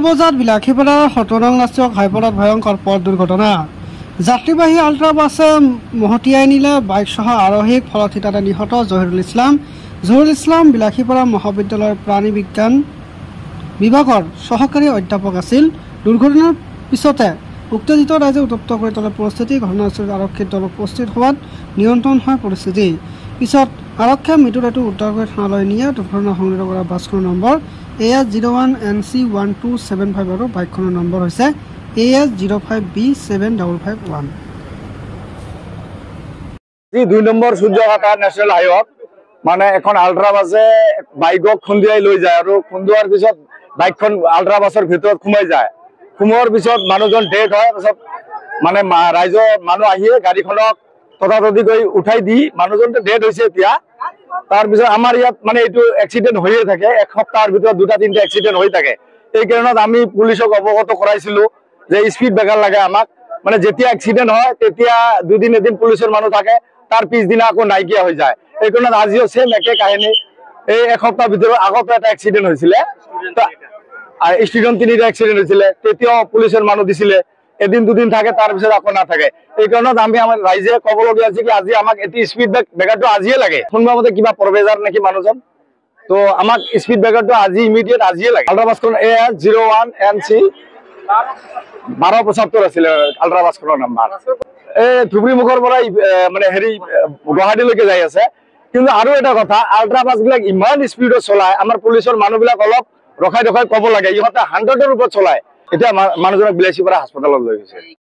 বজাত বিলাসীপাৰাৰ ১৭ নং ৰাষ্ট্ৰীয় ঘাইপথত ভয়ংকৰ পথ দুৰ্ঘটনা। যাত্ৰীবাহী আল্ট্ৰা বাছে মহতিয়াই নিলে বাইকসহ আৰোহীক, ফলত তাতে নিহত জহিৰুল ইছলাম। জহিৰুল ইছলাম বিলাসীপাৰা মহাবিদ্যালয়ৰ প্ৰাণী বিজ্ঞান বিভাগৰ সহকাৰী অধ্যাপক আছিল। দুৰ্ঘটনাৰ পিছতে উত্তেজিত ৰাইজে উত্তপ্ত কৰি তোলা পৰিস্থিতি। ঘটনাস্থলীত আৰক্ষীৰ দল উপস্থিত হোৱাত নিয়ন্ত্ৰণ হয় পৰিস্থিতি। পিছত আৰক্ষীয়ে মৃতদেহটো উদ্ধাৰ কৰি থানালৈ নিয়ে। দুৰ্ঘটনা সংঘটিত কৰা বাছখনৰ নম্বৰ AS01NC1275 আৰু বাইকখনৰ নম্বৰ হৈছে AS05B7551। ২ নম্বৰ সূৰ্যঘাটা নেশ্যনেল হাইৱেত মানে এখন আল্ট্ৰা বাছে বাইকক খুন্দিয়াই লৈ যায় আৰু খুন্দোৱাৰ পিছত বাইকখন আল্ট্ৰা বাছৰ ভিতৰত সোমাই যায়। সোমোৱাৰ পিছত মানুহজন ডেড হয়। তাৰপিছত মানে ৰাইজৰ মানুহ আহিয়ে গাড়ীখনক ততাততি কৰি উঠাই দি মানুহজনটো ডেড হৈছে এতিয়া। তাৰপিছত আমাৰ ইয়াত মানে এইটো এক্সিডেণ্ট হৈয়ে থাকে, এক সপ্তাহৰ ভিতৰত ২টা-৩টা এক্সিডেণ্ট হৈ থাকে। এই কাৰণত আমি পুলিচক অৱগত কৰাইছিলো যে স্পীড ব্ৰেকাৰ লাগে আমাক। মানে যেতিয়া এক্সিডেণ্ট হয় তেতিয়া ২দিন-এদিন পুলিচৰ মানুহ থাকে, তাৰ পিছদিনা আকৌ নাইকিয়া হৈ যায়। এই কাৰণত আজিও ছেম একে কাহিনী। এই এসপ্তাহৰ ভিতৰত আগতো এটা এক্সিডেণ্ট হৈছিলে, ষ্টুডেণ্ট ৩টা এক্সিডেণ্ট হৈছিলে, তেতিয়াও পুলিচৰ মানুহ দিছিলে। এদিন-দুদিন থাকে, তাৰপিছত আকৌ নাথাকে। এই কাৰণত আমি আমাৰ ৰাইজে ক'বলগীয়া হৈছে কি আজি আমাক এটি স্পীড ব্ৰেকাৰটো আজিয়ে লাগে। শুনবা মতে কিবা প্ৰবেজাৰ নেকি মানুহজন, তো আমাক স্পীড ব্ৰেকাৰটো আজি ইমিডিয়েট আজিয়ে লাগে। আল্ট্ৰা বাছখন AS01NC1275 আছিলে আল্ট্ৰা বাছখনৰ নাম্বাৰ। এই ধুবুৰী মুখৰ পৰা মানে গুৱাহাটীলৈকে যাই আছে। কিন্তু আৰু এটা কথা, আল্ট্ৰা বাছবিলাক ইমান স্পীডত চলায়, আমাৰ পুলিচৰ মানুহবিলাক অলপ ৰখাই ক'ব লাগে। ইহঁতে 100ৰ ওপৰত চলায়। এতিয়া মানুহজনক বিলাসীপাৰা হাস্পতালত লৈ গৈছে।